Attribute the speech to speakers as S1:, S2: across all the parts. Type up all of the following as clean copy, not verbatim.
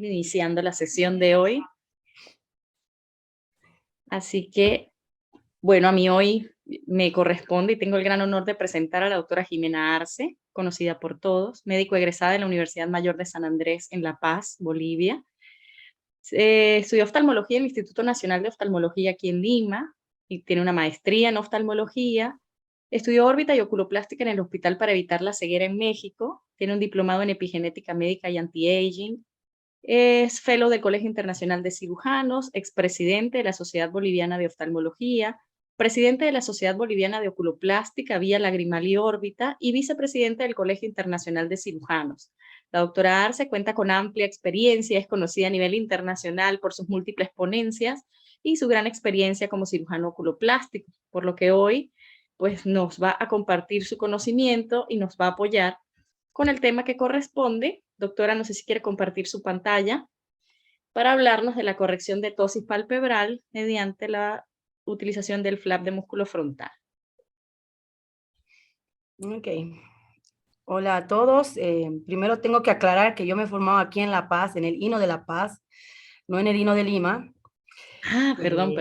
S1: iniciando la sesión de hoy. Así que, bueno, a mí hoy me corresponde y tengo el gran honor de presentar a la doctora Jimena Arce, conocida por todos, médico egresada de la Universidad Mayor de San Andrés en La Paz, Bolivia. Estudió oftalmología en el Instituto Nacional de Oftalmología aquí en Lima y tiene una maestría en oftalmología. Estudió órbita y oculoplástica en el Hospital para Evitar la Ceguera en México. Tiene un diplomado en epigenética médica y anti-aging. Es fellow del Colegio Internacional de Cirujanos, expresidente de la Sociedad Boliviana de Oftalmología, presidente de la Sociedad Boliviana de Oculoplástica, Vía Lagrimal y Órbita, y vicepresidente del Colegio Internacional de Cirujanos. La doctora Arce cuenta con amplia experiencia, es conocida a nivel internacional por sus múltiples ponencias y su gran experiencia como cirujano oculoplástico, por lo que hoy pues, nos va a compartir su conocimiento y nos va a apoyar con el tema que corresponde. Doctora, no sé si quiere compartir su pantalla para hablarnos de la corrección de ptosis palpebral mediante la utilización del flap de músculo frontal.
S2: Ok. Hola a todos. Primero tengo que aclarar que yo me he formado aquí en La Paz, en el INO de La Paz, no en el INO de Lima.
S1: Perdón.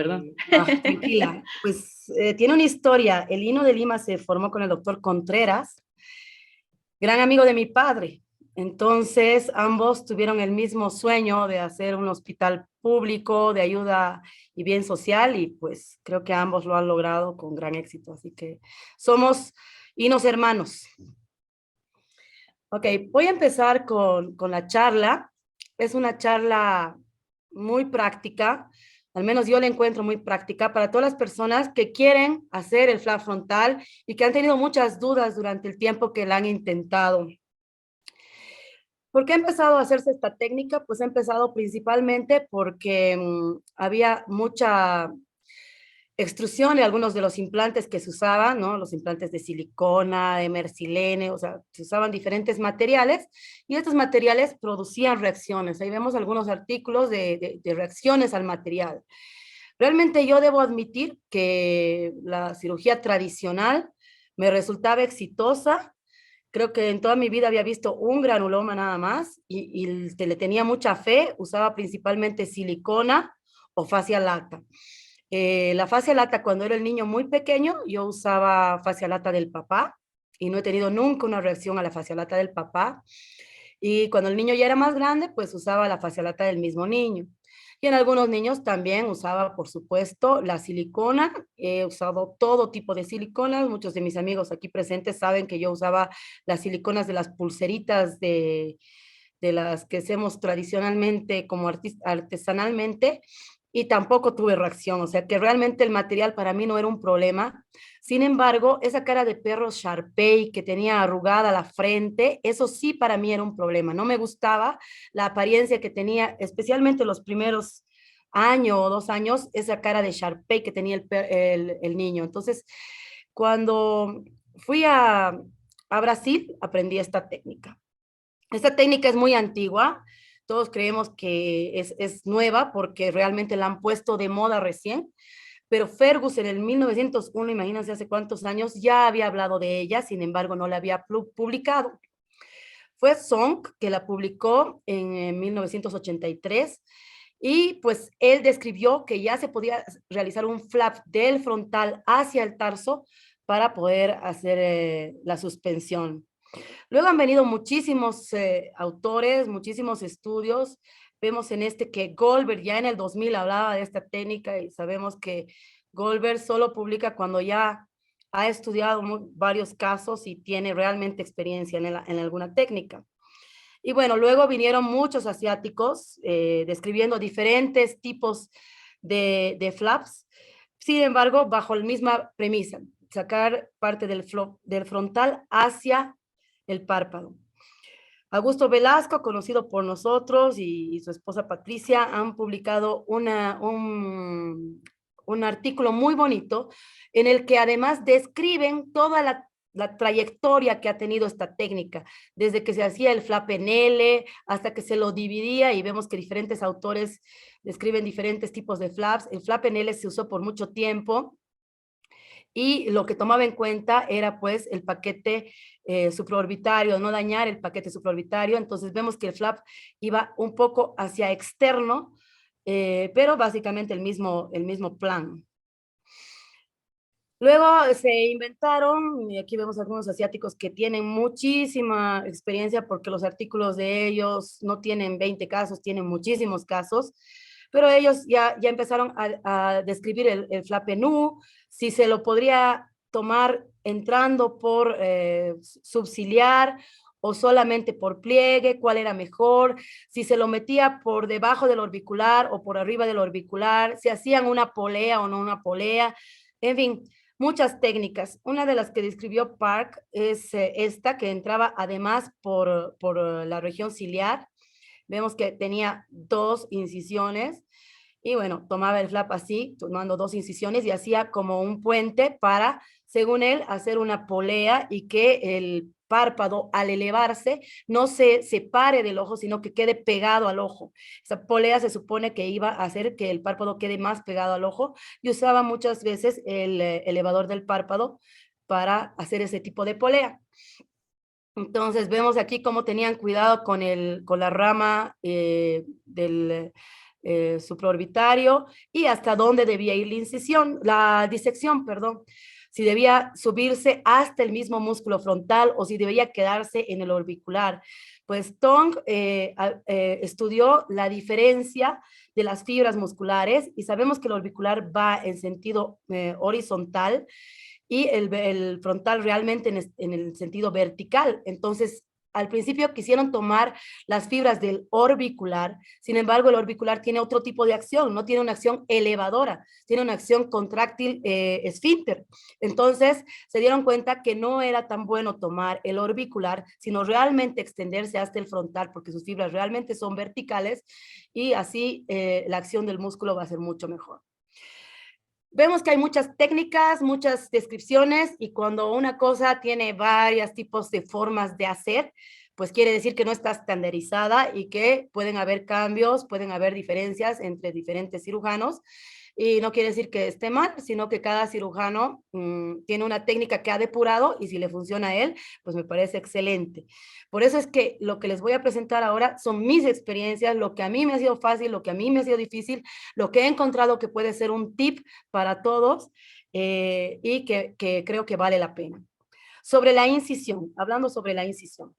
S2: No, tranquila. Pues tiene una historia. El INO de Lima se formó con el doctor Contreras, gran amigo de mi padre. Entonces, ambos tuvieron el mismo sueño de hacer un hospital público de ayuda y bien social, y pues creo que ambos lo han logrado con gran éxito. Así que somos INOs hermanos. Ok, voy a empezar con la charla. Es una charla muy práctica, al menos yo la encuentro muy práctica para todas las personas que quieren hacer el flap frontal y que han tenido muchas dudas durante el tiempo que la han intentado. ¿Por qué ha empezado a hacerse esta técnica? Pues ha empezado principalmente porque había mucha extrusión de algunos de los implantes que se usaban, ¿no? Los implantes de silicona, de mercilene, o sea, se usaban diferentes materiales y estos materiales producían reacciones. Ahí vemos algunos artículos de reacciones al material. Realmente yo debo admitir que la cirugía tradicional me resultaba exitosa. Creo que en toda mi vida había visto un granuloma nada más y le tenía mucha fe. Usaba principalmente silicona o fascia lata. La fascia lata, cuando era el niño muy pequeño, yo usaba fascia lata del papá y no he tenido nunca una reacción a la fascia lata del papá. Y cuando el niño ya era más grande, pues usaba la fascia lata del mismo niño. Y en algunos niños también usaba, por supuesto, la silicona. He usado todo tipo de siliconas. Muchos de mis amigos aquí presentes saben que yo usaba las siliconas de las pulseritas de las que hacemos tradicionalmente como artesanalmente, y tampoco tuve reacción, o sea que realmente el material para mí no era un problema. Sin embargo, esa cara de perro Sharpei que tenía arrugada la frente, eso sí para mí era un problema. No me gustaba la apariencia que tenía, especialmente los primeros año o 2 años, esa cara de Sharpei que tenía el niño. Entonces, cuando fui a Brasil, aprendí esta técnica. Esta técnica es muy antigua, todos creemos que es nueva porque realmente la han puesto de moda recién, pero Fergus en el 1901, imagínense hace cuántos años, ya había hablado de ella, sin embargo no la había publicado. Fue Song que la publicó en 1983 y pues él describió que ya se podía realizar un flap del frontal hacia el tarso para poder hacer la suspensión. Luego han venido muchísimos autores, muchísimos estudios. Vemos en este que Goldberg ya en el 2000 hablaba de esta técnica y sabemos que Goldberg solo publica cuando ya ha estudiado varios casos y tiene realmente experiencia en alguna técnica. Y bueno, luego vinieron muchos asiáticos describiendo diferentes tipos de flaps. Sin embargo, bajo la misma premisa, sacar parte del frontal hacia el párpado. Augusto Velasco, conocido por nosotros, y su esposa Patricia han publicado un artículo muy bonito en el que además describen toda la trayectoria que ha tenido esta técnica, desde que se hacía el flap en L hasta que se lo dividía, y vemos que diferentes autores describen diferentes tipos de flaps. El flap en L se usó por mucho tiempo y lo que tomaba en cuenta era pues el paquete supraorbitario, no dañar el paquete supraorbitario. Entonces vemos que el flap iba un poco hacia externo, pero básicamente el mismo plan. Luego se inventaron, y aquí vemos algunos asiáticos que tienen muchísima experiencia porque los artículos de ellos no tienen 20 casos, tienen muchísimos casos, pero ellos ya empezaron a describir el flap nu, si se lo podría tomar entrando por subciliar o solamente por pliegue, cuál era mejor, si se lo metía por debajo del orbicular o por arriba del orbicular, si hacían una polea o no una polea, en fin, muchas técnicas. Una de las que describió Park es esta, que entraba además por la región ciliar. Vemos que tenía 2 incisiones y bueno, tomaba el flap así, tomando 2 incisiones y hacía como un puente para, según él, hacer una polea y que el párpado al elevarse no se separe del ojo, sino que quede pegado al ojo. Esa polea se supone que iba a hacer que el párpado quede más pegado al ojo y usaba muchas veces el elevador del párpado para hacer ese tipo de polea. Entonces vemos aquí cómo tenían cuidado con la rama del supraorbitario y hasta dónde debía ir la disección, perdón. Si debía subirse hasta el mismo músculo frontal o si debía quedarse en el orbicular. Pues Tong estudió la diferencia de las fibras musculares y sabemos que el orbicular va en sentido horizontal y el frontal realmente en el sentido vertical. Entonces, al principio quisieron tomar las fibras del orbicular, sin embargo, el orbicular tiene otro tipo de acción, no tiene una acción elevadora, tiene una acción contráctil esfínter. Entonces, se dieron cuenta que no era tan bueno tomar el orbicular, sino realmente extenderse hasta el frontal, porque sus fibras realmente son verticales y así la acción del músculo va a ser mucho mejor. Vemos que hay muchas técnicas, muchas descripciones y cuando una cosa tiene varios tipos de formas de hacer, pues quiere decir que no está estandarizada y que pueden haber cambios, pueden haber diferencias entre diferentes cirujanos y no quiere decir que esté mal, sino que cada cirujano tiene una técnica que ha depurado y si le funciona a él, pues me parece excelente. Por eso es que lo que les voy a presentar ahora son mis experiencias, lo que a mí me ha sido fácil, lo que a mí me ha sido difícil, lo que he encontrado que puede ser un tip para todos y que creo que vale la pena. Sobre la incisión, hablando sobre la incisión.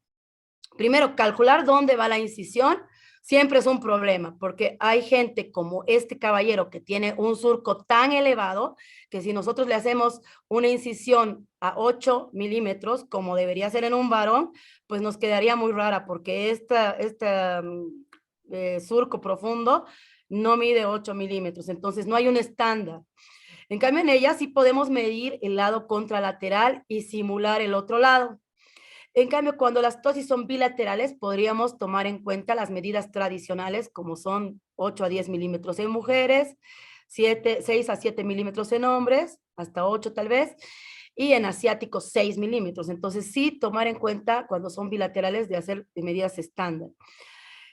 S2: Primero, calcular dónde va la incisión siempre es un problema, porque hay gente como este caballero que tiene un surco tan elevado que si nosotros le hacemos una incisión a 8 milímetros, como debería ser en un varón, pues nos quedaría muy rara, porque surco profundo no mide 8 milímetros, entonces no hay un estándar. En cambio, en ella sí podemos medir el lado contralateral y simular el otro lado. En cambio, cuando las tosis son bilaterales, podríamos tomar en cuenta las medidas tradicionales, como son 8 a 10 milímetros en mujeres, 6 a 7 milímetros en hombres, hasta 8 tal vez, y en asiáticos 6 milímetros. Entonces, sí tomar en cuenta cuando son bilaterales de hacer medidas estándar.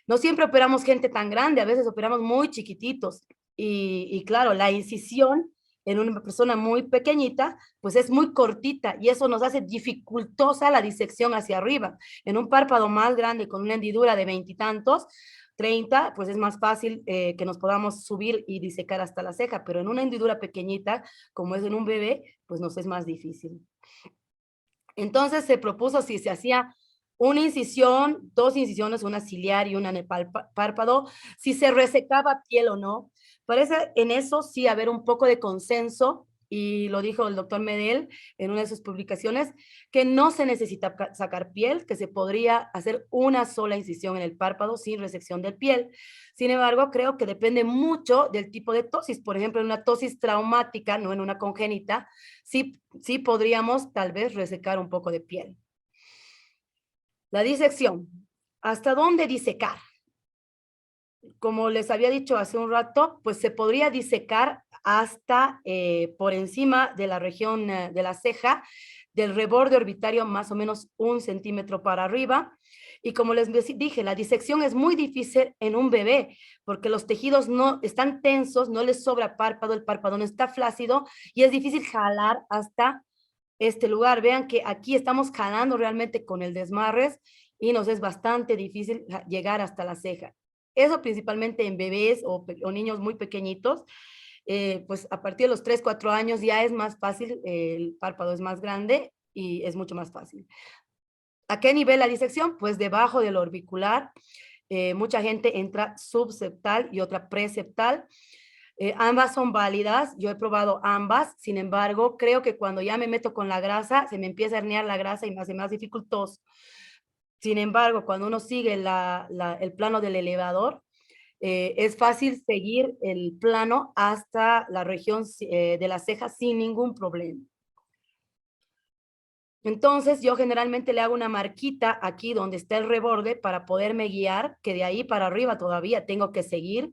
S2: No siempre operamos gente tan grande, a veces operamos muy chiquititos. Y claro, la incisión en una persona muy pequeñita, pues es muy cortita y eso nos hace dificultosa la disección hacia arriba. En un párpado más grande con una hendidura de 20 y tantos, 30, pues es más fácil que nos podamos subir y disecar hasta la ceja, pero en una hendidura pequeñita, como es en un bebé, pues nos es más difícil. Entonces se propuso si se hacía una incisión, 2 incisiones, una ciliar y una en el párpado, si se resecaba piel o no. Parece en eso sí haber un poco de consenso, y lo dijo el doctor Medel en una de sus publicaciones, que no se necesita sacar piel, que se podría hacer una sola incisión en el párpado sin resección de piel. Sin embargo, creo que depende mucho del tipo de tosis. Por ejemplo, en una tosis traumática, no en una congénita, sí podríamos tal vez resecar un poco de piel. La disección. ¿Hasta dónde disecar? Como les había dicho hace un rato, pues se podría disecar hasta por encima de la región de la ceja, del reborde orbitario más o menos 1 centímetro para arriba. Y como les dije, la disección es muy difícil en un bebé, porque los tejidos no están tensos, no les sobra párpado, el párpado no está flácido y es difícil jalar hasta este lugar. Vean que aquí estamos jalando realmente con el desmarres y nos es bastante difícil llegar hasta la ceja. Eso principalmente en bebés o niños muy pequeñitos, pues a partir de los 3, 4 años ya es más fácil, el párpado es más grande y es mucho más fácil. ¿A qué nivel la disección? Pues debajo del orbicular. Mucha gente entra subseptal y otra preseptal. Ambas son válidas, yo he probado ambas, sin embargo, creo que cuando ya me meto con la grasa, se me empieza a herniar la grasa y me hace más dificultoso. Sin embargo, cuando uno sigue el plano del elevador, es fácil seguir el plano hasta la región de la ceja sin ningún problema. Entonces, yo generalmente le hago una marquita aquí donde está el reborde para poderme guiar, que de ahí para arriba todavía tengo que seguir.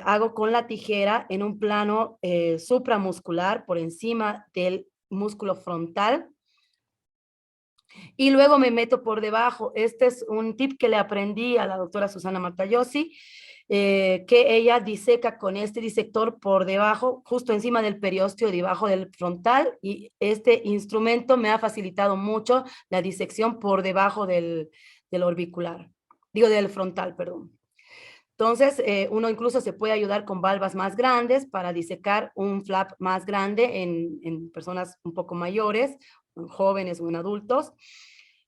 S2: Hago con la tijera en un plano supramuscular por encima del músculo frontal y luego me meto por debajo. Este es un tip que le aprendí a la doctora Susana Matayosi, que ella diseca con este disector por debajo, justo encima del periósteo, debajo del frontal, y este instrumento me ha facilitado mucho la disección por debajo del orbicular, digo del frontal, perdón. Entonces, uno incluso se puede ayudar con valvas más grandes para disecar un flap más grande en personas un poco mayores, en jóvenes o en adultos.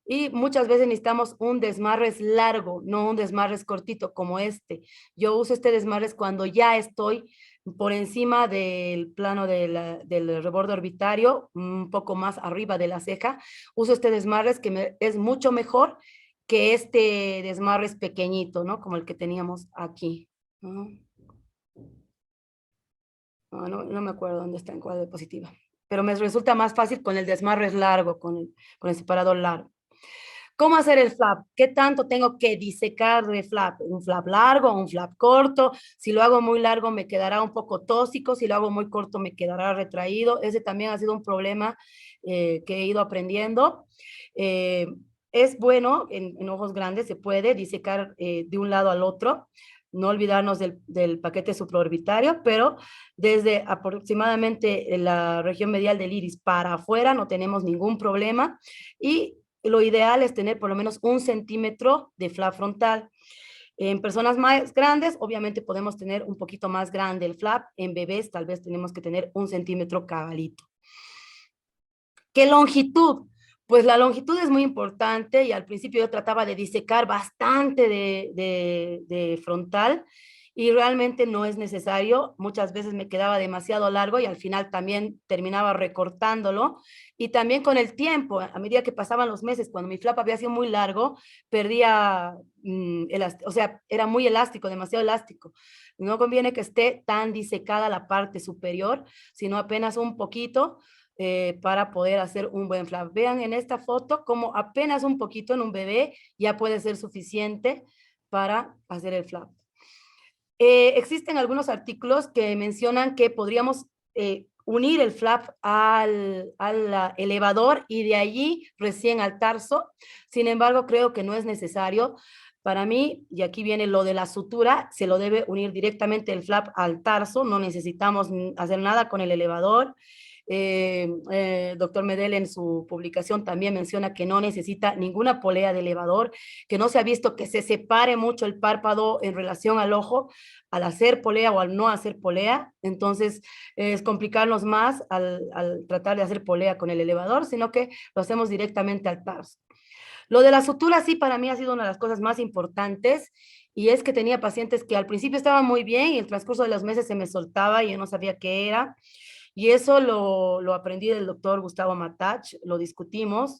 S2: Y muchas veces necesitamos un desmarres largo, no un desmarres cortito como este. Yo uso este desmarres cuando ya estoy por encima del plano del reborde orbitario, un poco más arriba de la ceja. Uso este desmarres que es mucho mejor que este desmarre es pequeñito, ¿no? Como el que teníamos aquí, ¿no? No me acuerdo dónde está en cuadro de diapositiva, pero me resulta más fácil con el desmarre largo, con el separador largo. ¿Cómo hacer el flap? ¿Qué tanto tengo que disecar de flap? ¿Un flap largo, un flap corto? Si lo hago muy largo me quedará un poco tóxico, si lo hago muy corto me quedará retraído. Ese también ha sido un problema que he ido aprendiendo. Es bueno, en ojos grandes se puede disecar de un lado al otro, no olvidarnos del paquete supraorbitario, pero desde aproximadamente la región medial del iris para afuera no tenemos ningún problema y lo ideal es tener por lo menos 1 centímetro de flap frontal. En personas más grandes, obviamente podemos tener un poquito más grande el flap. En bebés tal vez tenemos que tener 1 centímetro cabalito. ¿Qué longitud? Pues la longitud es muy importante y al principio yo trataba de disecar bastante de frontal y realmente no es necesario. Muchas veces me quedaba demasiado largo y al final también terminaba recortándolo. Y también con el tiempo, a medida que pasaban los meses, cuando mi flap había sido muy largo, perdía, o sea, era muy elástico, demasiado elástico. No conviene que esté tan disecada la parte superior, sino apenas un poquito para poder hacer un buen flap. Vean en esta foto como apenas un poquito en un bebé ya puede ser suficiente para hacer el flap. Existen algunos artículos que mencionan que podríamos unir el flap al elevador y de allí recién al tarso. Sin embargo, creo que no es necesario. Para mí, y aquí viene lo de la sutura, se lo debe unir directamente el flap al tarso, no necesitamos hacer nada con el elevador. Doctor Medel en su publicación también menciona que no necesita ninguna polea de elevador, que no se ha visto que se separe mucho el párpado en relación al ojo al hacer polea o al no hacer polea. Entonces es complicarnos más al tratar de hacer polea con el elevador, sino que lo hacemos directamente al tarso. Lo de la sutura sí para mí ha sido una de las cosas más importantes y es que tenía pacientes que al principio estaban muy bien y el transcurso de los meses se me soltaba y yo no sabía qué era. Y eso lo aprendí del doctor Gustavo Matach, lo discutimos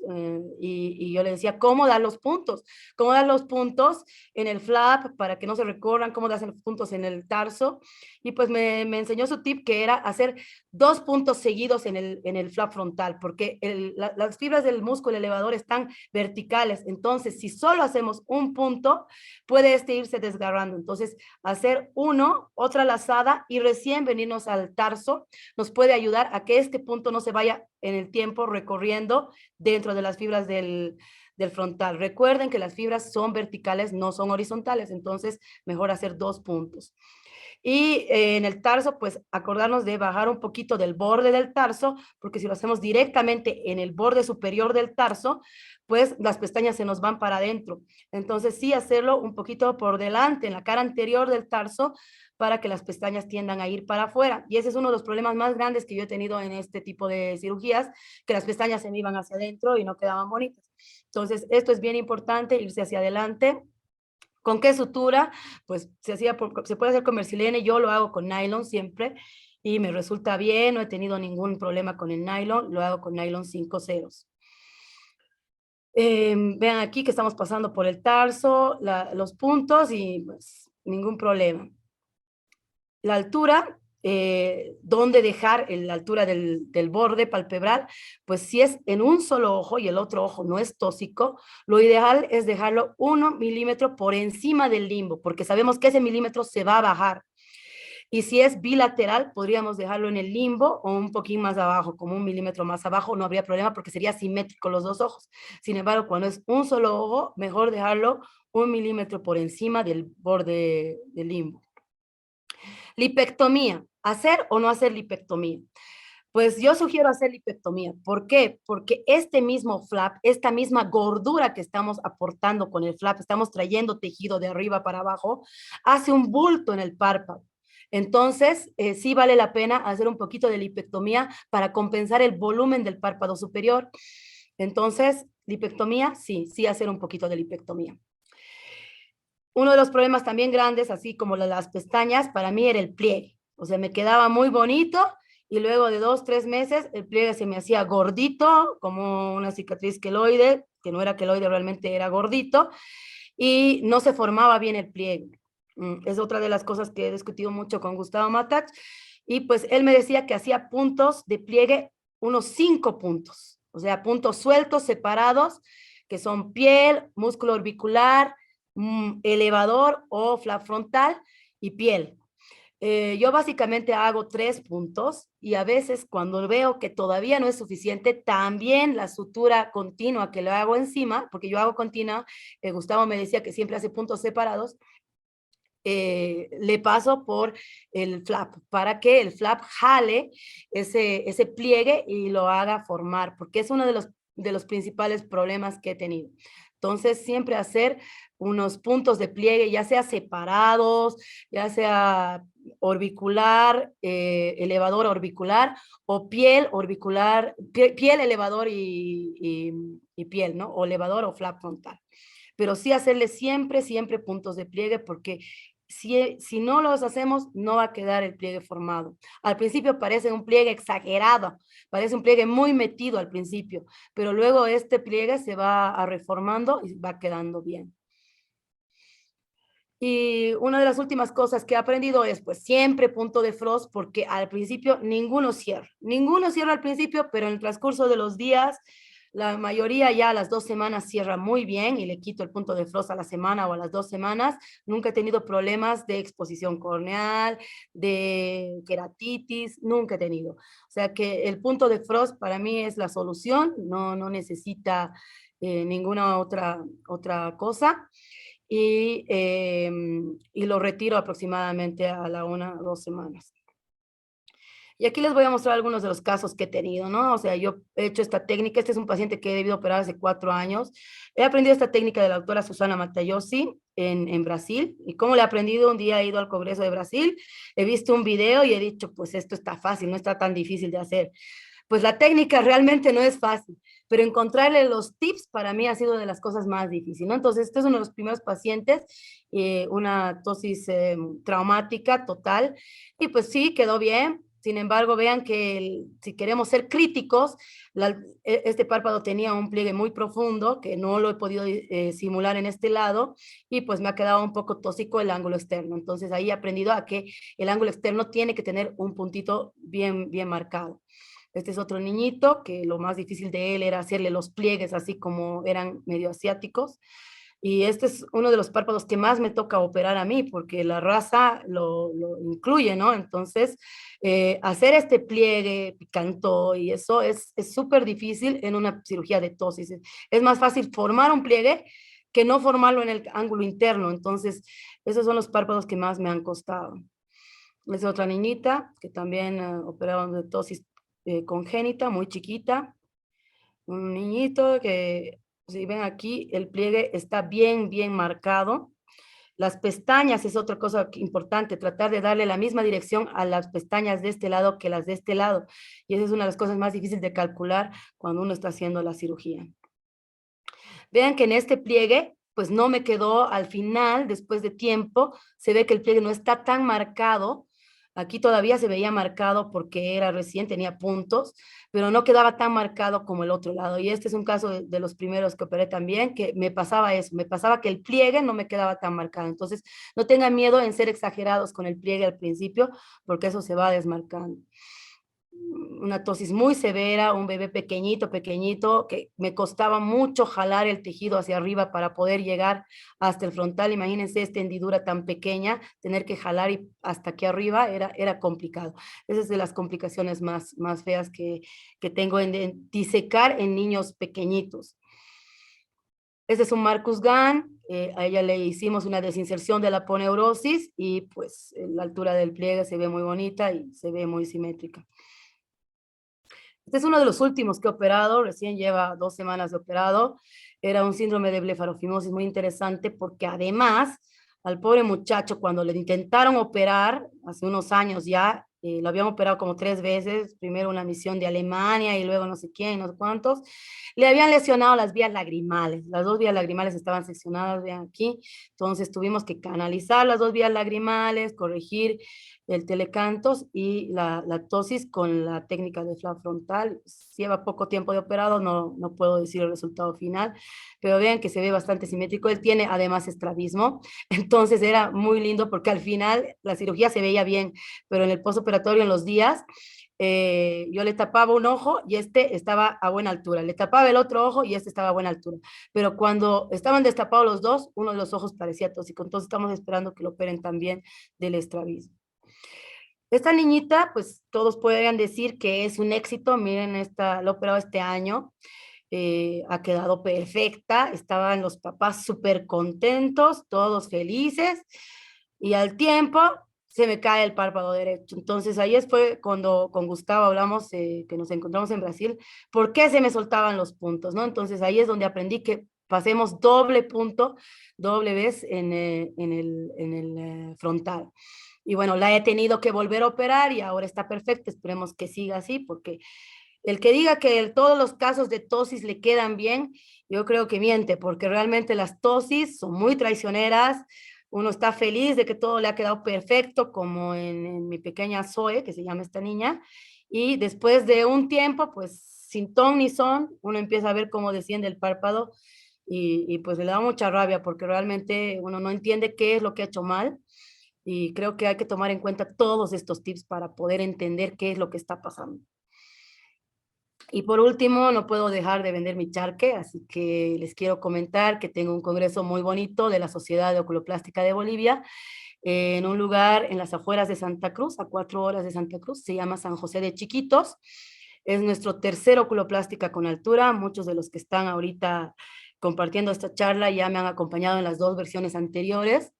S2: y yo le decía, ¿cómo dar los puntos? ¿Cómo dar los puntos en el flap para que no se recorran? ¿Cómo dar los puntos en el tarso? Y pues me enseñó su tip que era hacer 2 puntos seguidos en el flap frontal, porque las fibras del músculo elevador están verticales. Entonces, si solo hacemos un punto, puede este irse desgarrando. Entonces, hacer uno, otra lazada y recién venirnos al tarso nos puede ayudar a que este punto no se vaya en el tiempo recorriendo dentro de las fibras del del frontal. Recuerden que las fibras son verticales, no son horizontales, entonces mejor hacer 2 puntos. Y en el tarso, pues acordarnos de bajar un poquito del borde del tarso, porque si lo hacemos directamente en el borde superior del tarso, pues las pestañas se nos van para adentro. Entonces sí hacerlo un poquito por delante, en la cara anterior del tarso, para que las pestañas tiendan a ir para afuera. Y ese es uno de los problemas más grandes que yo he tenido en este tipo de cirugías, que las pestañas se me iban hacia adentro y no quedaban bonitas. Entonces, esto es bien importante, irse hacia adelante. ¿Con qué sutura? Pues se puede hacer con mercilene, yo lo hago con nylon siempre y me resulta bien, no he tenido ningún problema con el nylon, lo hago con nylon 5 ceros. Vean aquí que estamos pasando por el tarso, los puntos y pues ningún problema. La altura, dónde dejar la altura del borde palpebral, pues si es en un solo ojo y el otro ojo no es tóxico, lo ideal es dejarlo 1 milímetro por encima del limbo, porque sabemos que ese milímetro se va a bajar. Y si es bilateral, podríamos dejarlo en el limbo o un poquín más abajo, como 1 milímetro más abajo, no habría problema porque sería simétrico los dos ojos. Sin embargo, cuando es un solo ojo, mejor dejarlo 1 milímetro por encima del borde del limbo. Lipectomía, ¿hacer o no hacer lipectomía? Pues yo sugiero hacer lipectomía. ¿Por qué? Porque este mismo flap, esta misma gordura que estamos aportando con el flap, estamos trayendo tejido de arriba para abajo, hace un bulto en el párpado. Entonces, sí vale la pena hacer un poquito de lipectomía para compensar el volumen del párpado superior. Entonces, lipectomía, sí hacer un poquito de lipectomía. Uno de los problemas también grandes, así como las pestañas, para mí era el pliegue. O sea, me quedaba muy bonito y luego de 2, 3 meses el pliegue se me hacía gordito, como una cicatriz queloide, que no era queloide, realmente era gordito, y no se formaba bien el pliegue. Es otra de las cosas que he discutido mucho con Gustavo Matach, y pues él me decía que hacía puntos de pliegue, unos 5 puntos, o sea, puntos sueltos, separados, que son piel, músculo orbicular, elevador o flap frontal y piel. Yo básicamente hago 3 puntos y a veces cuando veo que todavía no es suficiente, también la sutura continua que le hago encima, porque yo hago continua, Gustavo me decía que siempre hace puntos separados, le paso por el flap para que el flap jale ese pliegue y lo haga formar, porque es uno de los principales problemas que he tenido. Entonces, siempre hacer unos puntos de pliegue, ya sea separados, ya sea orbicular, elevador orbicular, o piel orbicular, piel, elevador y piel, ¿no? O elevador o flap frontal. Pero sí hacerle siempre, siempre puntos de pliegue, porque si no los hacemos, no va a quedar el pliegue formado. Al principio parece un pliegue exagerado, parece un pliegue muy metido al principio, pero luego este pliegue se va a reformando y va quedando bien. Y una de las últimas cosas que he aprendido es, pues, siempre punto de frost, porque al principio ninguno cierra al principio, pero en el transcurso de los días, la mayoría ya a las 2 semanas cierra muy bien y le quito el punto de frost a la semana o a las 2 semanas. Nunca he tenido problemas de exposición corneal, de queratitis, nunca he tenido. O sea que el punto de frost para mí es la solución, no necesita ninguna otra cosa. Y lo retiro aproximadamente a la 1 o 2 semanas. Y aquí les voy a mostrar algunos de los casos que he tenido, ¿no? O sea, yo he hecho esta técnica, este es un paciente que he debido operar hace 4 años. He aprendido esta técnica de la doctora Susana Matayoshi en Brasil. ¿Y cómo le he aprendido? Un día he ido al Congreso de Brasil, he visto un video y he dicho, pues esto está fácil, no está tan difícil de hacer. Pues la técnica realmente no es fácil, pero encontrarle los tips para mí ha sido de las cosas más difíciles, ¿no? Entonces, este es uno de los primeros pacientes, una tosis traumática total, y pues sí, quedó bien. Sin embargo, vean que si queremos ser críticos, este párpado tenía un pliegue muy profundo que no lo he podido simular en este lado y pues me ha quedado un poco tóxico el ángulo externo. Entonces ahí he aprendido a que el ángulo externo tiene que tener un puntito bien marcado. Este es otro niñito que lo más difícil de él era hacerle los pliegues así como eran medio asiáticos. Y este es uno de los párpados que más me toca operar a mí, porque la raza lo incluye, ¿no? Entonces, hacer este pliegue picanto y eso es súper difícil en una cirugía de tosis. Es más fácil formar un pliegue que no formarlo en el ángulo interno. Entonces, esos son los párpados que más me han costado. Es otra niñita que también operaron de tosis congénita, muy chiquita. Un niñito que, si ven aquí, el pliegue está bien, bien marcado. Las pestañas es otra cosa importante, tratar de darle la misma dirección a las pestañas de este lado que las de este lado. Y esa es una de las cosas más difíciles de calcular cuando uno está haciendo la cirugía. Vean que en este pliegue, pues no me quedó al final, después de tiempo, se ve que el pliegue no está tan marcado. Aquí todavía se veía marcado porque era recién, tenía puntos, pero no quedaba tan marcado como el otro lado. Y este es un caso de los primeros que operé también, que me pasaba eso, me pasaba que el pliegue no me quedaba tan marcado. Entonces, no tengan miedo en ser exagerados con el pliegue al principio, porque eso se va desmarcando. Una tosis muy severa, un bebé pequeñito, pequeñito, que me costaba mucho jalar el tejido hacia arriba para poder llegar hasta el frontal. Imagínense esta hendidura tan pequeña, tener que jalar y hasta aquí arriba era complicado. Esa es de las complicaciones más feas que tengo en disecar en niños pequeñitos. Este es un Marcus Gann, a ella le hicimos una desinserción de la aponeurosis y pues la altura del pliegue se ve muy bonita y se ve muy simétrica. Este es uno de los últimos que he operado, recién lleva 2 semanas de operado. Era un síndrome de blefarofimosis muy interesante porque además al pobre muchacho cuando le intentaron operar hace unos años ya, lo habían operado como 3 veces, primero una misión de Alemania y luego no sé quién, no sé cuántos, le habían lesionado las vías lagrimales, las 2 vías lagrimales estaban seccionadas, vean aquí, entonces tuvimos que canalizar las 2 vías lagrimales, corregir el telecantos y la tosis con la técnica de flap frontal. Lleva poco tiempo de operado, no puedo decir el resultado final, pero vean que se ve bastante simétrico. Él tiene además estrabismo, entonces era muy lindo porque al final la cirugía se veía bien, pero en el postoperatorio, en los días, yo le tapaba un ojo y este estaba a buena altura, le tapaba el otro ojo y este estaba a buena altura, pero cuando estaban destapados los dos, uno de los ojos parecía tóxico, entonces estamos esperando que lo operen también del estrabismo. Esta niñita, pues todos podrían decir que es un éxito. Miren, la he operado este año. Ha quedado perfecta. Estaban los papás súper contentos, todos felices. Y al tiempo se me cae el párpado derecho. Entonces ahí fue cuando con Gustavo hablamos, que nos encontramos en Brasil, por qué se me soltaban los puntos, ¿no? Entonces ahí es donde aprendí que pasemos doble punto, doble vez en el frontal. Y bueno, la he tenido que volver a operar y ahora está perfecta. Esperemos que siga así, porque el que diga que todos los casos de tosis le quedan bien, yo creo que miente, porque realmente las tosis son muy traicioneras. Uno está feliz de que todo le ha quedado perfecto, como en mi pequeña Zoe, que se llama esta niña, y después de un tiempo, pues sin ton ni son, uno empieza a ver cómo desciende el párpado y pues le da mucha rabia porque realmente uno no entiende qué es lo que ha hecho mal y creo que hay que tomar en cuenta todos estos tips para poder entender qué es lo que está pasando. Y por último, no puedo dejar de vender mi charque, así que les quiero comentar que tengo un congreso muy bonito de la Sociedad de Oculoplástica de Bolivia, en un lugar en las afueras de Santa Cruz, a 4 horas de Santa Cruz, se llama San José de Chiquitos. Es nuestro tercer oculoplástica con altura. Muchos de los que están ahorita compartiendo esta charla ya me han acompañado en las 2 versiones anteriores.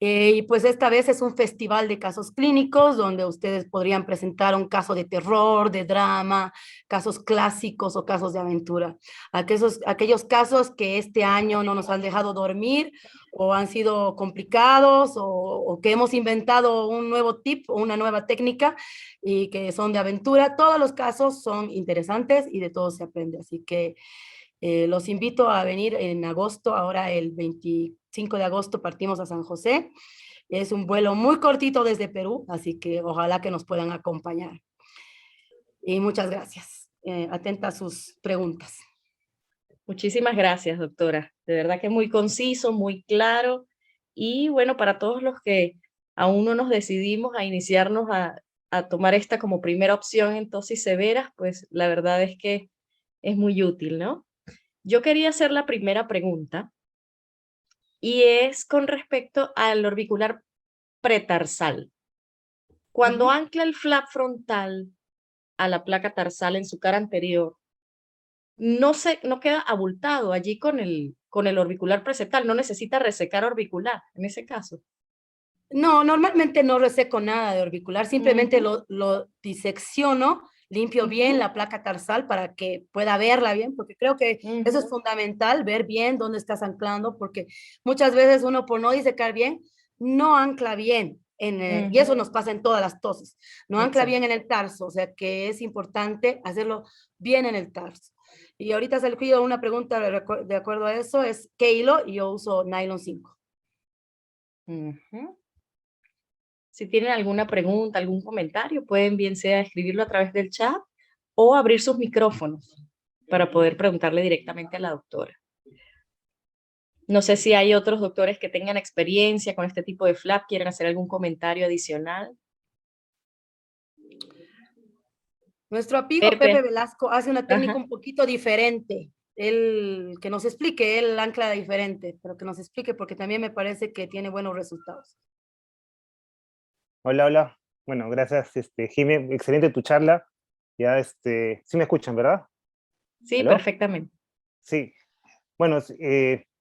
S2: Y pues esta vez es un festival de casos clínicos donde ustedes podrían presentar un caso de terror, de drama, casos clásicos o casos de aventura. Aquellos casos que este año no nos han dejado dormir o han sido complicados o que hemos inventado un nuevo tip o una nueva técnica y que son de aventura. Todos los casos son interesantes y de todos se aprende. Así que los invito a venir en agosto, ahora el 25 de agosto partimos a San José. Es un vuelo muy cortito desde Perú, así que ojalá que nos puedan acompañar. Y muchas gracias. Atenta a sus preguntas.
S1: Muchísimas gracias, doctora. De verdad que muy conciso, muy claro. Y bueno, para todos los que aún no nos decidimos a iniciarnos a tomar esta como primera opción en tosis severas, pues la verdad es que es muy útil, ¿no? Yo quería hacer la primera pregunta y es con respecto al orbicular pretarsal. Cuando
S2: Ujú.
S1: ancla el flap frontal a la placa tarsal en su cara anterior, no queda abultado allí con el orbicular preseptal, no necesita resecar orbicular en ese caso.
S2: No, normalmente no reseco nada de orbicular, simplemente
S1: Ujú,
S2: lo disecciono, limpio bien
S1: ujú,
S2: la placa tarsal para que pueda verla bien, porque creo que eso es
S1: ujú,
S2: fundamental, ver bien dónde estás anclando, porque muchas veces uno por no disecar bien, no ancla bien, y eso
S1: ujú,
S2: nos pasa en todas las tosis, no ancla bien
S1: exacto.
S2: en el tarso, o sea que es importante hacerlo bien en el tarso. Y ahorita se le pido una pregunta de acuerdo a eso, es ¿qué hilo? Y yo uso nylon 5.
S1: Ujú. Si tienen alguna pregunta, algún comentario, pueden bien sea escribirlo a través del chat o abrir sus micrófonos para poder preguntarle directamente a la doctora. No sé si hay otros doctores que tengan experiencia con este tipo de flap, quieren hacer algún comentario adicional.
S2: Nuestro amigo Pepe
S1: Pepe,
S2: Velasco hace una técnica
S1: ajá.
S2: un poquito diferente. Él, que nos explique, él ancla diferente, pero que nos explique porque también me parece que tiene buenos resultados.
S3: Hola, hola. Bueno, gracias, Jimé. Excelente tu charla. Ya, sí me escuchan, ¿verdad?
S1: Sí,
S3: ¿Aló?
S1: perfectamente.
S3: Sí. Bueno,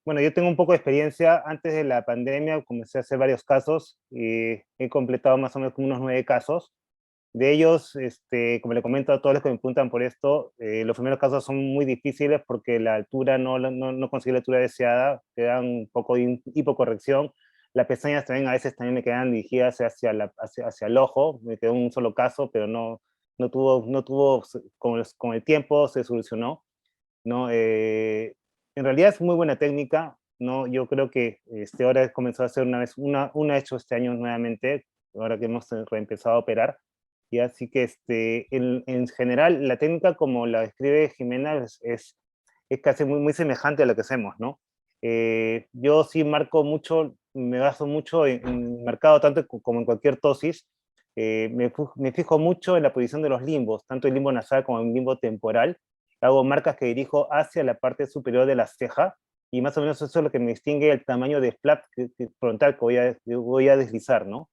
S3: bueno, yo tengo un poco de experiencia. Antes de la pandemia comencé a hacer varios casos y he completado más o menos como unos 9 casos. De ellos, como le comento a todos los que me preguntan por esto, los primeros casos son muy difíciles porque la altura no consigue la altura deseada, te dan un poco de hipocorrección. Las pestañas también a veces también me quedan dirigidas hacia el ojo, me quedó un solo caso, pero no tuvo con el tiempo se solucionó, ¿no? En realidad es muy buena técnica, ¿no? Yo creo que ahora he comenzado a hacer una hecho este año nuevamente, ahora que hemos reempezado a operar, y así que en general la técnica como la describe Jimena es casi muy semejante a lo que hacemos, ¿no? Yo sí marco mucho, me baso mucho en marcado tanto como en cualquier tosis, me fijo mucho en la posición de los limbos, tanto el limbo nasal como el limbo temporal. Hago marcas que dirijo hacia la parte superior de la ceja, y más o menos eso es lo que me distingue el tamaño de flap frontal que voy a deslizar, ¿no?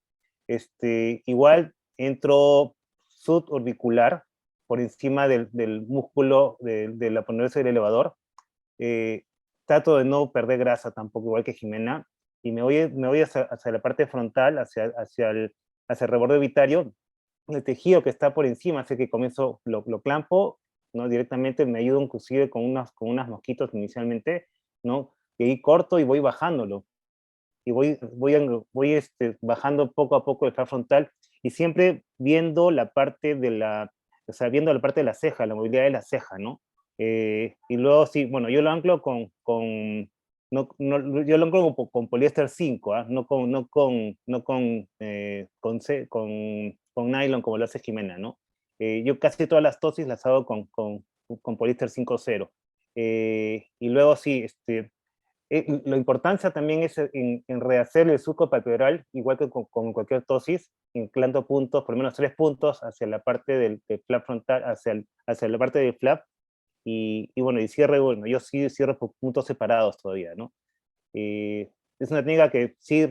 S3: Igual entro suborbicular por encima del músculo de la ponerse del elevador. eh, Trato de no perder grasa tampoco, igual que Jimena, y me voy hacia la parte frontal, hacia el reborde ovitario. El tejido que está por encima hace que comienzo, lo clampo, ¿no? Directamente me ayudo inclusive con unas mosquitos inicialmente, ¿no? Y ahí corto y voy bajándolo. Y bajando poco a poco el flap frontal, y siempre viendo la parte o sea, viendo la parte de la ceja, la movilidad de la ceja, ¿no? Y luego sí, bueno, yo lo anclo yo lo anclo con poliéster 5, ¿ah? No con nylon como lo hace Jimena, ¿no? Yo casi todas las tosis las hago con poliéster 5.0. Y luego sí, la importancia también es en rehacer el surco palpebral, igual que con cualquier tosis, inclando puntos, por lo menos 3 puntos, hacia la parte del flap frontal, hacia la parte del flap, y bueno, y cierre, bueno, yo sí cierro por puntos separados todavía, ¿no? Es una técnica que sí,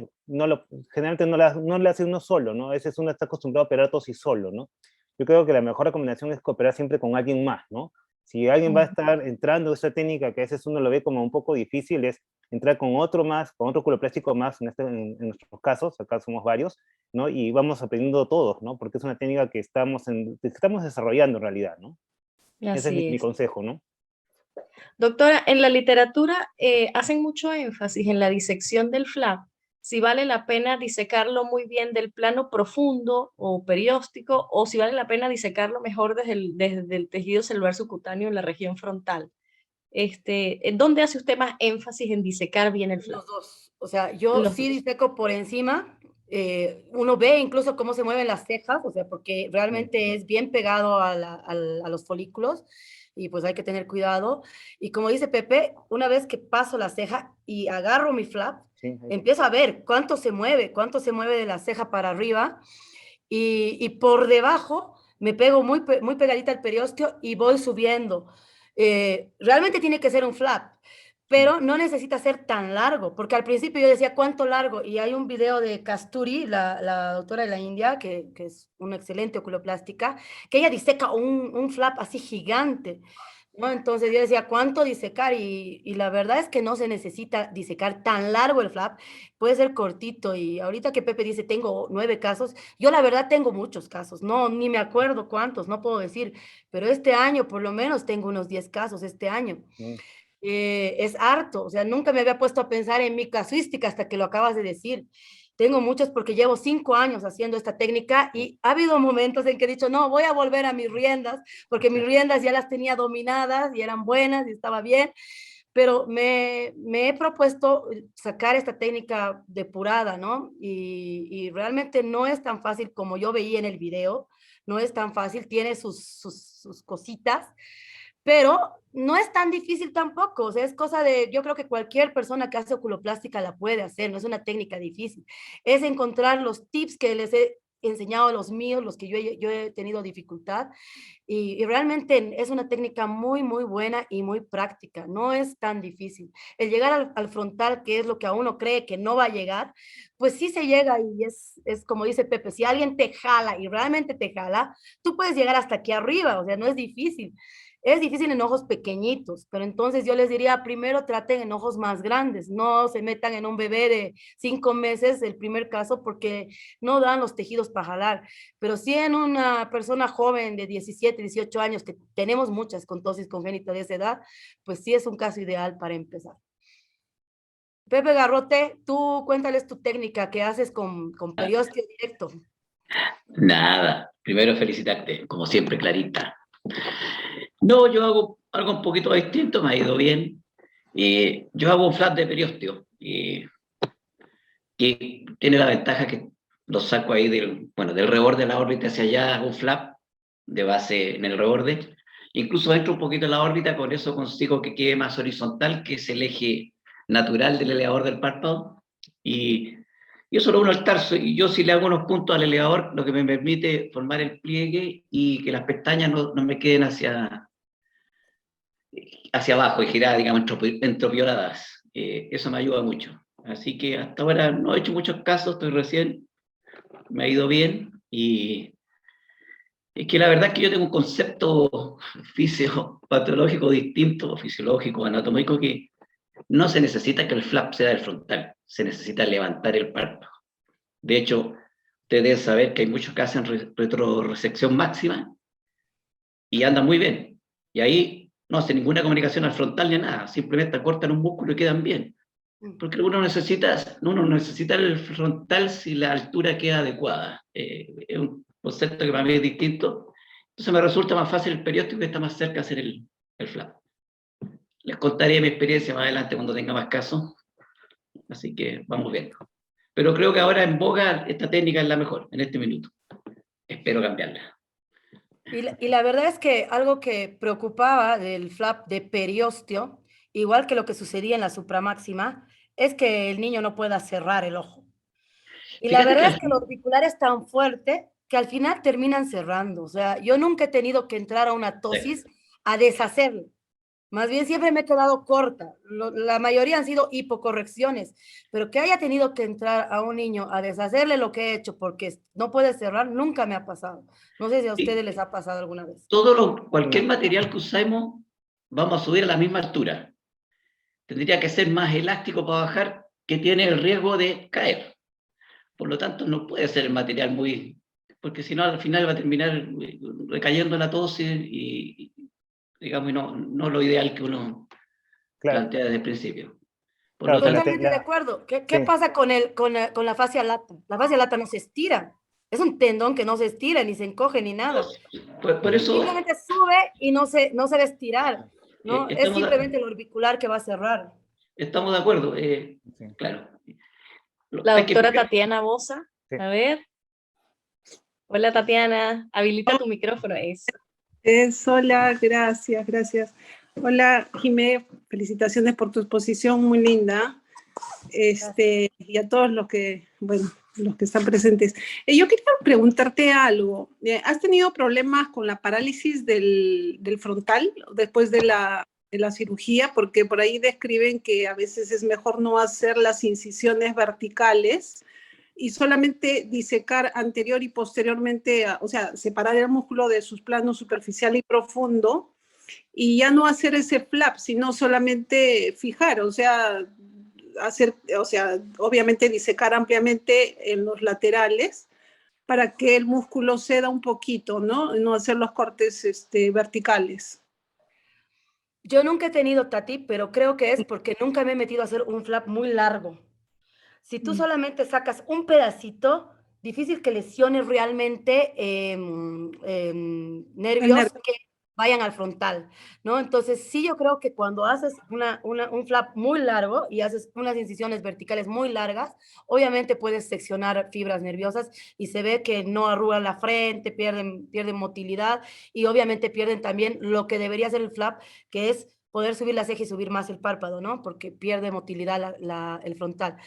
S3: generalmente no la hace uno solo, ¿no? A veces uno está acostumbrado a operar tosis solo, ¿no? Yo creo que la mejor recomendación es cooperar siempre con alguien más, ¿no? Si alguien va a estar entrando a esa técnica que a veces uno lo ve como un poco difícil, es entrar con otro más, con otro culoplástico más, en nuestros casos, acá somos varios, ¿no? Y vamos aprendiendo todos, ¿no? Porque es una técnica que estamos desarrollando en realidad, ¿no? Ese es mi,
S1: Así
S3: mi
S1: es.
S3: consejo, ¿no?
S1: Doctora, en la literatura hacen mucho énfasis en la disección del flap, si vale la pena disecarlo muy bien del plano profundo o perióstico, o si vale la pena disecarlo mejor desde el tejido celular subcutáneo en la región frontal. ¿En dónde hace usted más énfasis en disecar bien el flap?
S2: Los dos. O sea, yo
S1: Los
S2: sí
S1: dos.
S2: diseco por encima. Uno ve incluso cómo se mueven las cejas, o sea, porque
S3: Sí,
S2: realmente es bien pegado a los folículos y pues hay que tener cuidado. Y como dice Pepe, una vez que paso la ceja y agarro mi flap,
S3: sí,
S2: empiezo a ver cuánto se mueve de la ceja para arriba y por debajo me pego muy pegadita al periósteo y voy subiendo. Realmente tiene que ser un flap, pero no necesita ser tan largo, porque al principio yo decía, ¿cuánto largo? Y hay un video de Kasturi, la doctora de la India, que es una excelente oculoplástica, que ella diseca un flap así gigante, ¿no? Entonces yo decía, ¿cuánto disecar? Y la verdad es que no se necesita disecar tan largo el flap, puede ser cortito. Y ahorita que Pepe dice, tengo 9 casos, yo la verdad tengo muchos casos, no, ni me acuerdo cuántos, no puedo decir, pero este año por lo menos tengo unos 10 casos este año.
S3: Mm.
S2: Es harto, o sea, nunca me había puesto a pensar en mi casuística hasta que lo acabas de decir. Tengo muchos porque llevo 5 años haciendo esta técnica y ha habido momentos en que he dicho, no, voy a volver a mis riendas, porque mis riendas ya las tenía dominadas y eran buenas y estaba bien, pero me he propuesto sacar esta técnica depurada, ¿no? Y realmente no es tan fácil como yo veía en el video, no es tan fácil, tiene sus cositas, pero no es tan difícil tampoco, o sea, es cosa de, yo creo que cualquier persona que hace oculoplástica la puede hacer, no es una técnica difícil, es encontrar los tips que les he enseñado a los míos, los que yo he tenido dificultad, y realmente es una técnica muy, muy buena y muy práctica, no es tan difícil. El llegar al frontal, que es lo que a uno cree que no va a llegar, pues sí se llega y es como dice Pepe, si alguien te jala y realmente te jala, tú puedes llegar hasta aquí arriba, o sea, no es difícil. Es difícil en ojos pequeñitos, pero entonces yo les diría, primero traten en ojos más grandes, no se metan en un bebé de 5 meses, el primer caso, porque no dan los tejidos para jalar, pero sí en una persona joven de 17, 18 años, que tenemos muchas con tosis congénita de esa edad, pues sí es un caso ideal para empezar. Pepe Garrote, tú cuéntales tu técnica que haces con periósteo directo.
S4: Nada, primero felicitarte, como siempre, Clarita. No, yo hago algo un poquito distinto, me ha ido bien. Yo hago un flap de periósteo, que tiene la ventaja que lo saco ahí del reborde de la órbita hacia allá, hago un flap de base en el reborde. Incluso entro un poquito en la órbita, con eso consigo que quede más horizontal, que es el eje natural del elevador del párpado. Y eso lo uno al tarso, y yo si le hago unos puntos al elevador, lo que me permite formar el pliegue y que las pestañas no me queden hacia abajo y giradas, digamos, entropioladas. Eso me ayuda mucho. Así que hasta ahora no he hecho muchos casos, estoy recién, me ha ido bien, y es que la verdad es que yo tengo un concepto fisiopatológico distinto, fisiológico, anatómico, que no se necesita que el flap sea del frontal, se necesita levantar el párpado. De hecho, ustedes deben saber que hay muchos que hacen retroresección máxima y andan muy bien. Y ahí no hace ninguna comunicación al frontal ni nada, simplemente acortan un músculo y quedan bien. Porque uno necesita el frontal si la altura queda adecuada. Es un concepto que para mí es distinto. Entonces me resulta más fácil el perióstico, que está más cerca de hacer el flap. Les contaré mi experiencia más adelante cuando tenga más casos. Así que vamos viendo. Pero creo que ahora en boga esta técnica es la mejor en este minuto. Espero cambiarla.
S2: Y la verdad es que algo que preocupaba del flap de periósteo, igual que lo que sucedía en la supramáxima, es que el niño no pueda cerrar el ojo. Y la
S4: Fíjate
S2: verdad es
S4: que
S2: que el orbicular es tan fuerte que al final terminan cerrando. O sea, yo nunca he tenido que entrar a una tosis a deshacerlo. Más bien siempre me he quedado corta. La mayoría han sido hipocorrecciones, pero que haya tenido que entrar a un niño a deshacerle lo que he hecho porque no puede cerrar, nunca me ha pasado. No sé si a ustedes les ha pasado alguna vez.
S4: cualquier material que usemos, vamos a subir a la misma altura. Tendría que ser más elástico para bajar, que tiene el riesgo de caer. Por lo tanto, no puede ser el material muy... porque si no, al final va a terminar recayendo la tosis y digamos, no lo ideal que uno plantea desde el principio. Por lo tanto,
S2: Totalmente de acuerdo. ¿Qué
S3: sí.
S2: pasa con la fascia lata? La fascia lata no se estira. Es un tendón que no se estira, ni se encoge, ni nada.
S4: por eso
S2: Simplemente sube y no se va a estirar, ¿no? Es
S4: estamos,
S2: simplemente el orbicular que va a cerrar.
S4: estamos de acuerdo. Claro.
S1: La
S4: Hay que
S1: doctora
S4: explicar.
S1: Tatiana Bosa.
S3: Sí.
S1: A ver. Hola Tatiana, habilita tu micrófono.
S5: Hola, gracias, gracias. Hola, Jimé, felicitaciones por tu exposición, muy linda. Y a todos los que están presentes. Yo quería preguntarte algo. ¿Has tenido problemas con la parálisis del frontal después de la la cirugía, porque por ahí describen que a veces es mejor no hacer las incisiones verticales y solamente disecar anterior y posteriormente, o sea, separar el músculo de sus planos superficial y profundo, y ya no hacer ese flap, sino solamente fijar, o sea, obviamente disecar ampliamente en los laterales para que el músculo ceda un poquito, ¿no? No hacer los cortes verticales.
S2: Yo nunca he tenido, Tati, pero creo que es porque nunca me he metido a hacer un flap muy largo. Si tú solamente sacas un pedacito, difícil que lesiones realmente nervios que vayan al frontal, ¿no? Entonces, sí, yo creo que cuando haces un flap muy largo y haces unas incisiones verticales muy largas, obviamente puedes seccionar fibras nerviosas y se ve que no arrugan la frente, pierden motilidad y obviamente pierden también lo que debería ser el flap, que es poder subir la ceja y subir más el párpado, ¿no? Porque pierde motilidad el frontal.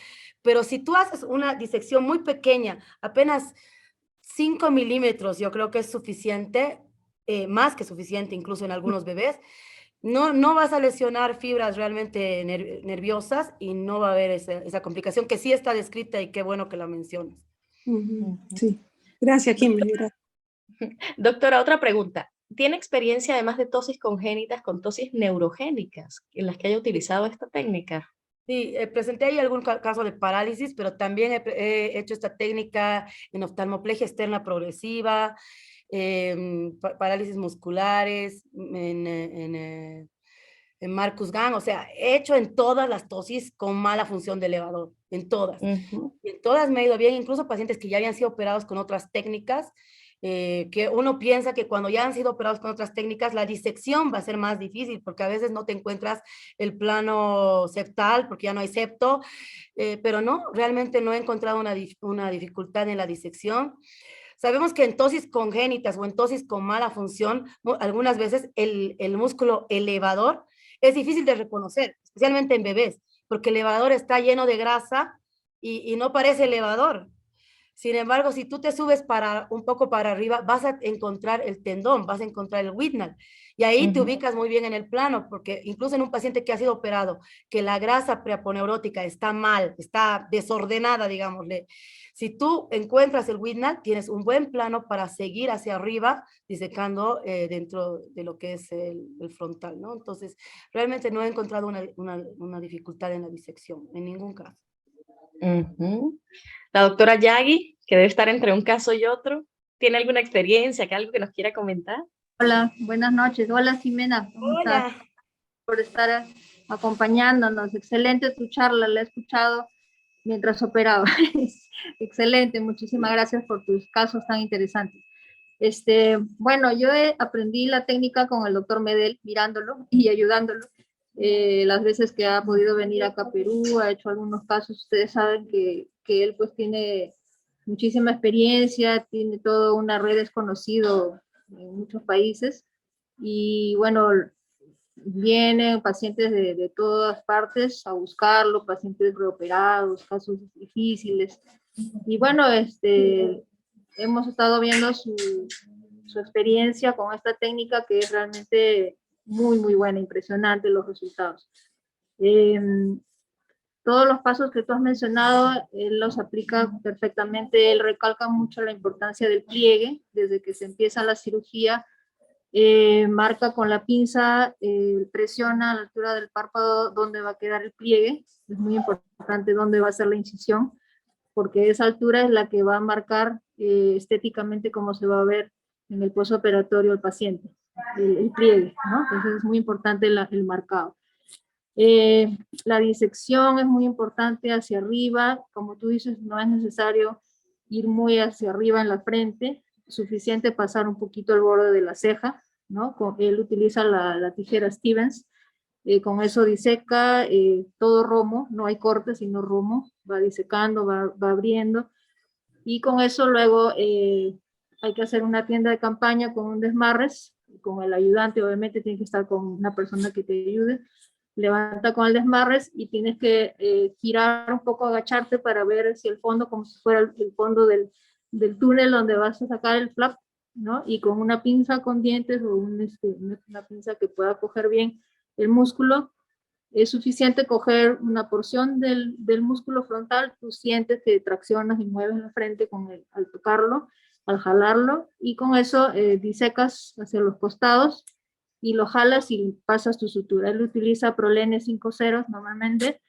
S2: Pero si tú haces una disección muy pequeña, apenas 5 milímetros, yo creo que es suficiente, más que suficiente incluso en algunos bebés, no vas a lesionar fibras realmente nerviosas y no va a haber esa complicación que sí está descrita y qué bueno que la mencionas.
S5: Sí, gracias, Kimberly.
S1: Doctora, otra pregunta. ¿Tiene experiencia además de tosis congénitas con tosis neurogénicas en las que haya utilizado esta técnica?
S2: Sí, presenté ahí algún caso de parálisis, pero también he hecho esta técnica en oftalmoplegia externa progresiva, parálisis musculares, en Marcus Gang, o sea, he hecho en todas las tosis con mala función de elevador, en todas. Y en todas me ha ido bien, incluso pacientes que ya habían sido operados con otras técnicas, que uno piensa que cuando ya han sido operados con otras técnicas, la disección va a ser más difícil, porque a veces no te encuentras el plano septal, porque ya no hay septo, pero no, realmente no he encontrado una dificultad en la disección. Sabemos que en tosis congénitas o en tosis con mala función, algunas veces el músculo elevador es difícil de reconocer, especialmente en bebés, porque el elevador está lleno de grasa y no parece elevador. Sin embargo, si tú te subes un poco para arriba, vas a encontrar el tendón, vas a encontrar el Whitnall. Y ahí te ubicas muy bien en el plano, porque incluso en un paciente que ha sido operado, que la grasa preaponeurótica está mal, está desordenada, digámosle. Si tú encuentras el Whitnall, tienes un buen plano para seguir hacia arriba, disecando dentro de lo que es el frontal, ¿no? Entonces, realmente no he encontrado una dificultad en la disección, en ningún caso.
S1: La doctora Yagi, que debe estar entre un caso y otro, ¿tiene alguna experiencia, algo que nos quiera comentar?
S6: Hola, buenas noches. Hola, Ximena. ¿Cómo estás? Por estar acompañándonos. Excelente tu charla, la he escuchado mientras operaba. Excelente, muchísimas gracias por tus casos tan interesantes. Bueno, yo aprendí la técnica con el doctor Medel, mirándolo y ayudándolo. Las veces que ha podido venir acá a Perú, ha hecho algunos casos, ustedes saben que él pues tiene muchísima experiencia, tiene toda una red desconocido en muchos países y bueno, vienen pacientes de todas partes a buscarlo, pacientes reoperados, casos difíciles y bueno, hemos estado viendo su experiencia con esta técnica que es realmente muy, muy buena, impresionante los resultados. Todos los pasos que tú has mencionado, él los aplica perfectamente, él recalca mucho la importancia del pliegue, desde que se empieza la cirugía, marca con la pinza, presiona a la altura del párpado dónde va a quedar el pliegue, es muy importante dónde va a ser la incisión, porque esa altura es la que va a marcar estéticamente cómo se va a ver en el postoperatorio el paciente, el pliegue, ¿no? Entonces es muy importante el marcado. La disección es muy importante hacia arriba, como tú dices, no es necesario ir muy hacia arriba en la frente, suficiente pasar un poquito el borde de la ceja, ¿no? Él utiliza la tijera Stevens, con eso diseca todo romo, no hay corte sino romo, va disecando, va abriendo, y con eso luego hay que hacer una tienda de campaña con un desmarres, con el ayudante, obviamente tiene que estar con una persona que te ayude, levanta con el desmarres y tienes que girar un poco, agacharte para ver si el fondo, como si fuera el fondo del túnel donde vas a sacar el flap, ¿no? Y con una pinza con dientes o una pinza que pueda coger bien, el músculo. Es suficiente coger una porción del músculo frontal, tú sientes que traccionas y mueves la frente al tocarlo, al jalarlo, y con eso disecas hacia los costados y lo jalas y pasas tu sutura. Él utiliza Prolene 5 ceros normalmente,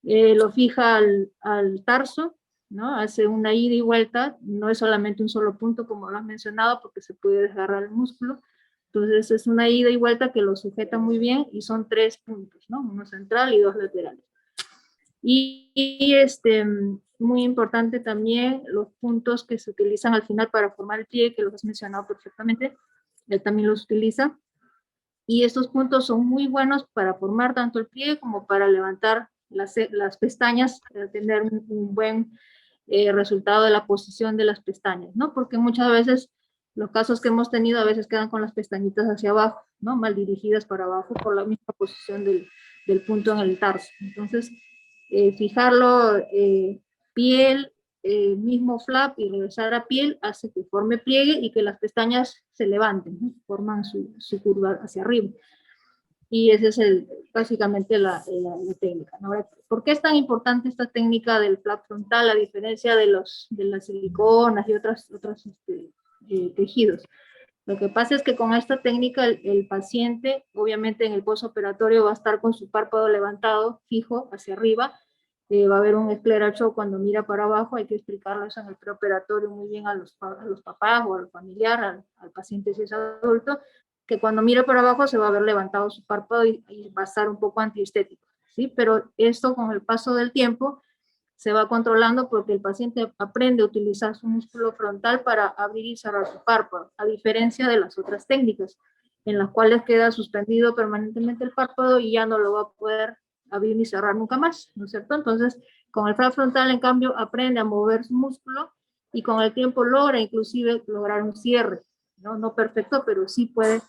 S6: lo fija al tarso, ¿no? Hace una ida y vuelta, no es solamente un solo punto como lo has mencionado, porque se puede desgarrar el músculo. Entonces es una ida y vuelta que lo sujeta muy bien y son 3 puntos, ¿no? Uno central y 2 laterales. Muy importante también los puntos que se utilizan al final para formar el pliegue, que los has mencionado perfectamente, él también los utiliza. Y estos puntos son muy buenos para formar tanto el pliegue como para levantar las pestañas, tener un buen resultado de la posición de las pestañas, ¿no? Porque muchas veces los casos que hemos tenido a veces quedan con las pestañitas hacia abajo, ¿no? Mal dirigidas para abajo por la misma posición del punto en el tarso. Entonces, fijarlo piel, mismo flap y regresar a piel hace que forme pliegue y que las pestañas se levanten, ¿no? Forman su curva hacia arriba. Y esa es básicamente la técnica, ¿no? Ahora, ¿por qué es tan importante esta técnica del flap frontal a diferencia de las siliconas y otros tejidos? Lo que pasa es que con esta técnica el paciente, obviamente en el postoperatorio, va a estar con su párpado levantado, fijo, hacia arriba. Va a haber un scleral show cuando mira para abajo. Hay que explicarlo eso en el preoperatorio muy bien a los papás o al familiar, al paciente si es adulto, que cuando mira para abajo se va a ver levantado su párpado y va a estar un poco antiestético, ¿sí? Pero esto con el paso del tiempo se va controlando porque el paciente aprende a utilizar su músculo frontal para abrir y cerrar su párpado, a diferencia de las otras técnicas, en las cuales queda suspendido permanentemente el párpado y ya no lo va a poder abrir ni cerrar nunca más, ¿no es cierto? Entonces, con el flap frontal, en cambio, aprende a mover su músculo y con el tiempo logra inclusive lograr un cierre, ¿no? No perfecto, pero sí puede,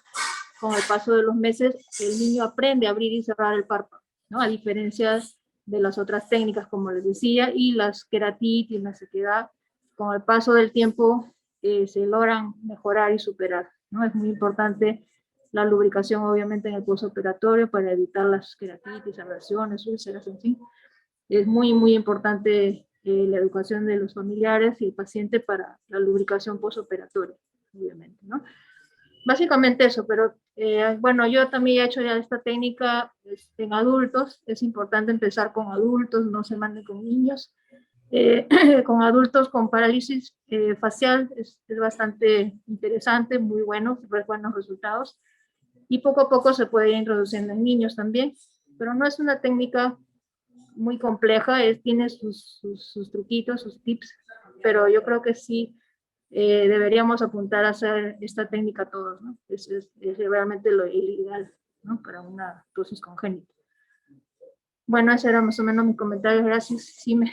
S6: con el paso de los meses, el niño aprende a abrir y cerrar el párpado, ¿no? A diferencia de las otras técnicas, como les decía, y las queratitis, la sequedad, con el paso del tiempo se logran mejorar y superar, ¿no? Es muy importante la lubricación, obviamente, en el postoperatorio para evitar las queratitis, abrasiones, úlceras, en fin. Es muy, muy importante la educación de los familiares y el paciente para la lubricación postoperatoria, obviamente, ¿no? Básicamente eso, pero bueno, yo también he hecho ya esta técnica en adultos. Es importante empezar con adultos, no se manden con niños. Con adultos con parálisis facial es bastante interesante, muy bueno, buenos resultados. Y poco a poco se puede ir introduciendo en niños también, pero no es una técnica muy compleja, tiene sus truquitos, sus tips, pero yo creo que sí deberíamos apuntar a hacer esta técnica todos, ¿no? Es realmente lo ideal, ¿no? Para una ptosis congénita. Bueno, ese era más o menos mi comentario. Gracias, Sime.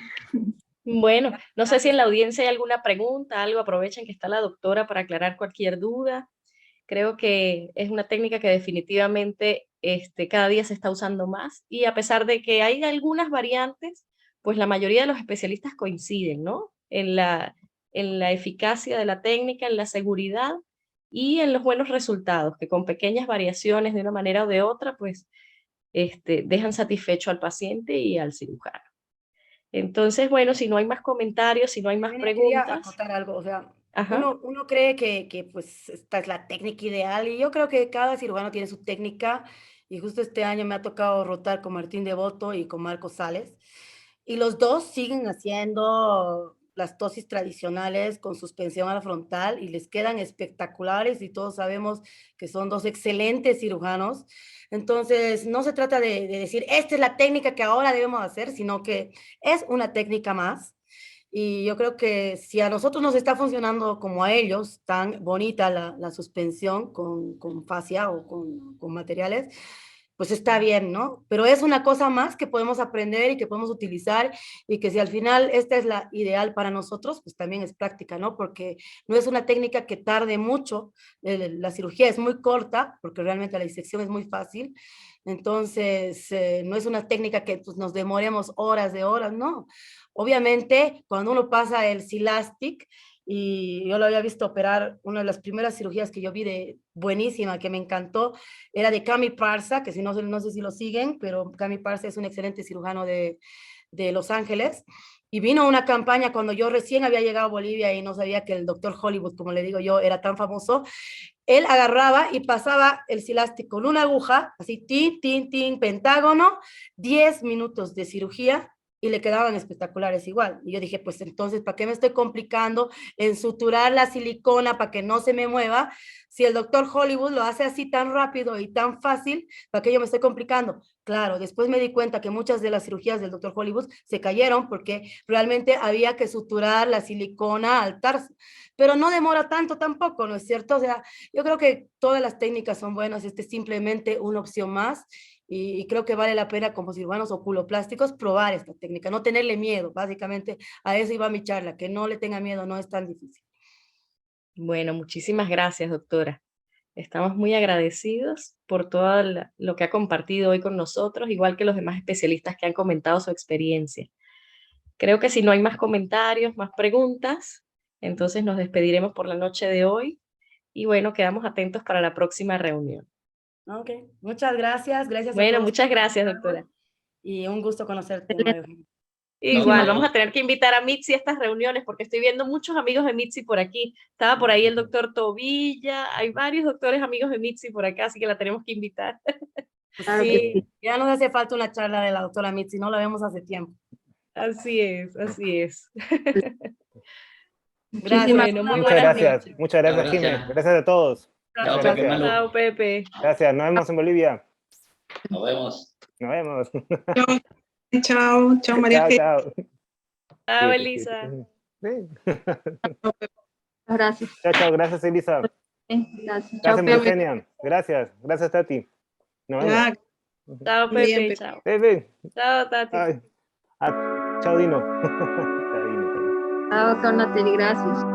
S1: Bueno, no sé si en la audiencia hay alguna pregunta, algo, aprovechen que está la doctora para aclarar cualquier duda. Creo que es una técnica que definitivamente cada día se está usando más y a pesar de que hay algunas variantes, pues la mayoría de los especialistas coinciden, ¿no? En la eficacia de la técnica, en la seguridad y en los buenos resultados, que con pequeñas variaciones de una manera o de otra, pues dejan satisfecho al paciente y al cirujano. Entonces, bueno, si no hay más comentarios, si no hay más
S2: Quería
S1: preguntas.
S2: acotar algo, o sea,
S1: Ajá.
S2: uno cree que pues esta es la técnica ideal y yo creo que cada cirujano tiene su técnica y justo este año me ha tocado rotar con Martín Devoto y con Marco Sales y los dos siguen haciendo las tosis tradicionales con suspensión a la frontal y les quedan espectaculares y todos sabemos que son dos excelentes cirujanos. Entonces, no se trata de decir, esta es la técnica que ahora debemos hacer, sino que es una técnica más. Y yo creo que si a nosotros nos está funcionando como a ellos, tan bonita la suspensión con fascia o con materiales, pues está bien, ¿no? Pero es una cosa más que podemos aprender y que podemos utilizar y que si al final esta es la ideal para nosotros, pues también es práctica, ¿no? Porque no es una técnica que tarde mucho, la cirugía es muy corta, porque realmente la disección es muy fácil, entonces no es una técnica que pues, nos demoremos horas de horas, no. Obviamente, cuando uno pasa el Silastic, y yo lo había visto operar. Una de las primeras cirugías que yo vi de buenísima, que me encantó, era de Cami Parsa, que si no, no sé si lo siguen, pero Cami Parsa es un excelente cirujano de Los Ángeles. Y vino una campaña cuando yo recién había llegado a Bolivia y no sabía que el doctor Hollywood, como le digo yo, era tan famoso. Él agarraba y pasaba el cilástico con una aguja, así, tin, tin, tin, pentágono, 10 minutos de cirugía y le quedaban espectaculares igual. Y yo dije, pues entonces, ¿para qué me estoy complicando en suturar la silicona para que no se me mueva? Si el doctor Hollywood lo hace así tan rápido y tan fácil, ¿para qué yo me estoy complicando? Claro, después me di cuenta que muchas de las cirugías del doctor Hollywood se cayeron porque realmente había que suturar la silicona al tarso, pero no demora tanto tampoco, ¿no es cierto? O sea, yo creo que todas las técnicas son buenas, este es simplemente una opción más y creo que vale la pena como cirujanos oculoplásticos probar esta técnica, no tenerle miedo, básicamente a eso iba mi charla, que no le tenga miedo, no es tan difícil.
S1: Bueno, muchísimas gracias, doctora. Estamos muy agradecidos por todo lo que ha compartido hoy con nosotros, igual que los demás especialistas que han comentado su experiencia. Creo que si no hay más comentarios, más preguntas, entonces nos despediremos por la noche de hoy y bueno, quedamos atentos para la próxima reunión.
S2: Ok, muchas gracias, gracias a
S1: Bueno,
S2: todos.
S1: muchas gracias, doctora.
S2: Y un gusto conocerte, María Eugenia.
S1: Igual,
S4: No,
S1: vamos a tener que invitar a Mitzi a estas reuniones porque estoy viendo muchos amigos de Mitzi por aquí. Estaba por ahí el doctor Tobilla, hay varios doctores amigos de Mitzi por acá, así que la tenemos que invitar.
S6: Claro que
S2: Sí, ya nos hace falta una charla de la doctora Mitzi, no la vemos hace tiempo.
S1: Así es, así es.
S2: Gracias.
S1: Bueno, muy
S3: Muchas
S1: buenas
S3: gracias,
S1: noches.
S3: muchas gracias,
S4: gracias.
S3: Jimé. Gracias a todos.
S4: Chao,
S3: Muchas
S4: Pepe
S3: gracias.
S4: Malu.
S1: Chao, Pepe.
S3: Gracias, nos vemos en Bolivia.
S4: Nos vemos.
S3: Nos vemos.
S5: Chao, chao, María
S3: Chao,
S5: Eugenia.
S3: chao.
S1: Chao,
S3: Sí,
S1: Elisa.
S3: sí.
S6: Gracias.
S3: Chao, chao. Gracias, Elisa.
S6: Gracias. Chao,
S3: Gracias, María
S6: Pepe.
S3: Eugenia. Gracias. Gracias, Tati. Nos vemos.
S5: Ya,
S1: Chao,
S5: bien,
S1: Pepe.
S5: Pepe.
S1: Chao.
S3: Pepe.
S1: Chao, Tati.
S3: Ay. Ah, chao, Dino. Chao, Dino.
S6: Chao, doctor Nateli. Gracias.